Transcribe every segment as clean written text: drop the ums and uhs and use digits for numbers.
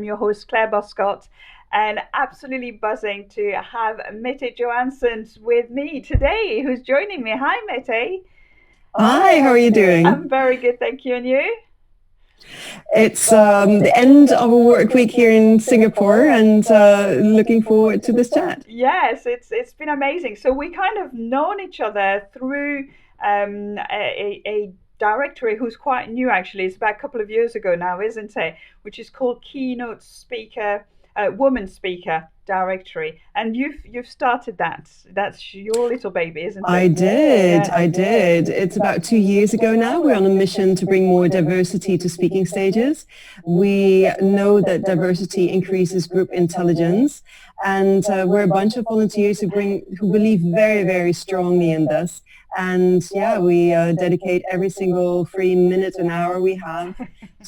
your host, Claire Boscott, and absolutely buzzing to have Mette Johansson with me today, who's joining me. Hi, Mette. Hi, how are you I'm doing? very good, thank you. And you? It's the end of a work week here in Singapore and looking forward to this chat. Yes, it's been amazing. So we kind of known each other through a directory who's quite new actually. It's about a couple of years ago now, isn't it? Which is called Keynote Speaker, Woman Speaker Directory. And you've started that. That's your little baby, isn't I it? did, Yeah. I did. It's about 2 years ago now. We're on a mission to bring more diversity to speaking stages. We know that diversity increases group intelligence, and we're a bunch of volunteers who believe very, very strongly in this. And yeah, we dedicate every single free minute and hour we have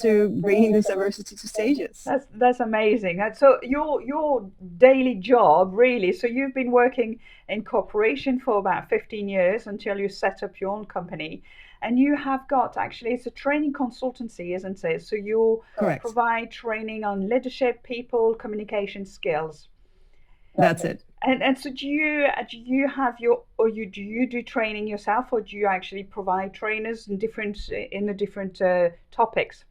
to bringing this diversity to stages. That's amazing. So your daily job really. So you've been working in corporation for about 15 years until you set up your own company, and you have got actually it's a training consultancy, isn't it? So you Correct. provide training on leadership, people, communication skills. That's it. And so do you have your or you do you do training yourself, or do you actually provide trainers in the different topics?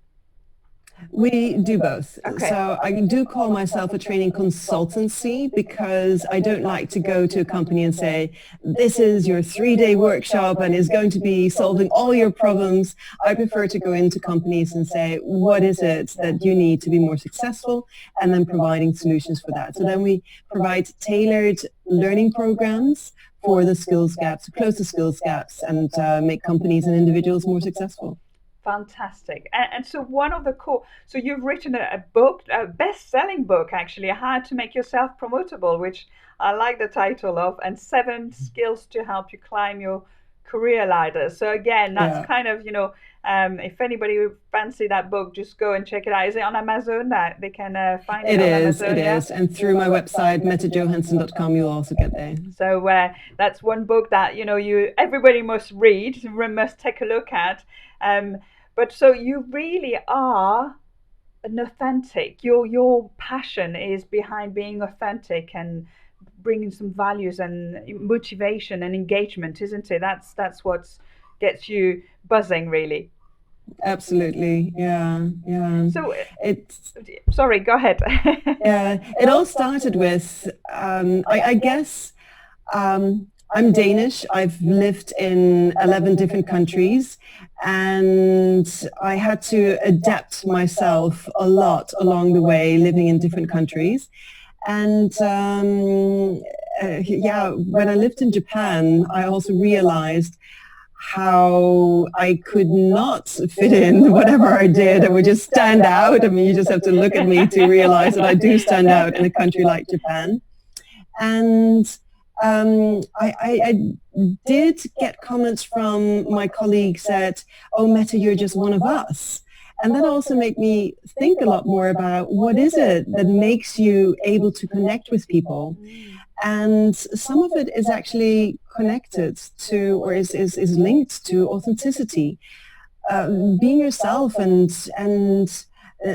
We do both. Okay. So I do call myself a training consultancy because I don't like to go to a company and say, this is your 3-day workshop and is going to be solving all your problems. I prefer to go into companies and say, what is it that you need to be more successful? And then providing solutions for that. So then we provide tailored learning programs for the skills gaps, close the skills gaps, and make companies and individuals more successful. Fantastic. And so one of the core, so you've written a book, a best-selling book actually, How to Make Yourself Promotable, which I like the title of, and 7 skills to help you climb your career ladder. So again, that's Yeah. kind of, if anybody would fancy that book, just go and check it out. Is it on Amazon? That they can find it It on is, it Amazon, yeah? is. And through my website, mettejohansson.com, you'll also get there. So that's one book that you everybody must read, must take a look at. But so you really are an authentic. Your passion is behind being authentic and bringing some values and motivation and engagement, isn't it? That's what gets you buzzing, really. Absolutely. Yeah. Yeah. So, It's, sorry, go ahead. yeah. It all started with, I guess, I'm Danish. I've lived in 11 different countries, and I had to adapt myself a lot along the way, living in different countries. And yeah, when I lived in Japan, I also realized how I could not fit in whatever I did. I would just stand out. I mean, you just have to look at me to realize that I do stand out in a country like Japan. And I did get comments from my colleagues that, oh, Mette, you're just one of us. And that also made me think a lot more about what is it that makes you able to connect with people. And some of it is actually connected to, or is linked to authenticity, being yourself and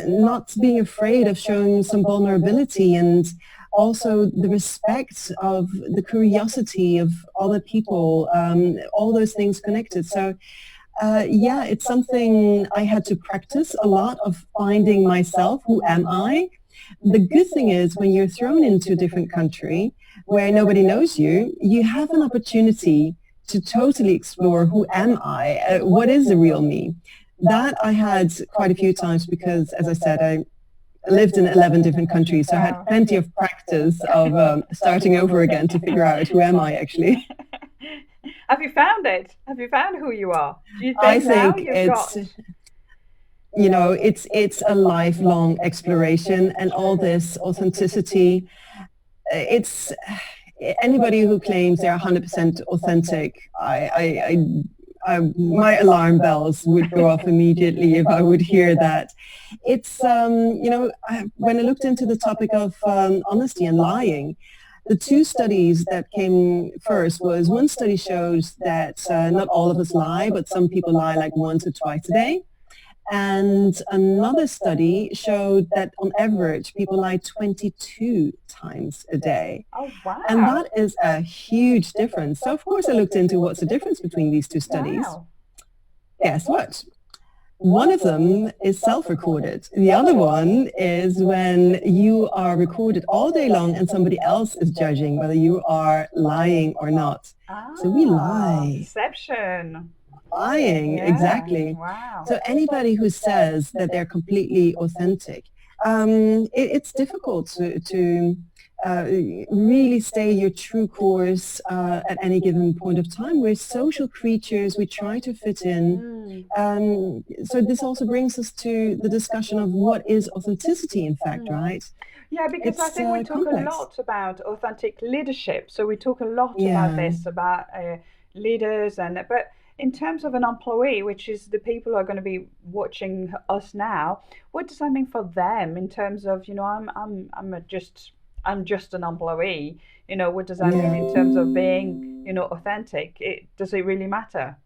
not being afraid of showing some vulnerability, and also the respect of the curiosity of other people, all those things connected. So yeah, it's something I had to practice a lot of finding myself. Who am I? The good thing is when you're thrown into a different country where nobody knows you, you have an opportunity to totally explore who am I? What is the real me? That I had quite a few times because, as I said, I lived in 11 different countries, so I had Wow. plenty of practice of starting over again to figure out who am I actually. Have you found it? Have you found who you are? Do you I think now think you've got? it's a lifelong exploration, and all this authenticity, it's anybody who claims they're 100% authentic, my alarm bells would go off immediately if I would hear that. It's when I looked into the topic of honesty and lying, the two studies that came first was, one study shows that not all of us lie, but some people lie like once or twice a day. And another study showed that on average, people lie 22 times a day. Oh, And wow. that is a huge difference. So, of course, I looked into what's the difference between these two studies. Wow. Guess what? One of them is self-recorded. The other one is when you are recorded all day long and somebody else is judging whether you are lying or not. So we Ah, lie. perception. Lying, Yeah. exactly. Wow. So anybody who says that they're completely authentic, it's difficult to really stay your true course at any given point of time. We're social creatures. We try to fit in. Mm, So this also brings us to the discussion of what is authenticity, in fact, mm. right? Yeah, because I It's think we talk a complex. lot about authentic leadership. So we talk a lot about Yeah, this, about leaders, and but in terms of an employee, which is the people who are going to be watching us now, what does that mean for them in terms of, I'm just an employee. What does that mean yeah. in terms of being, authentic? Does it really matter?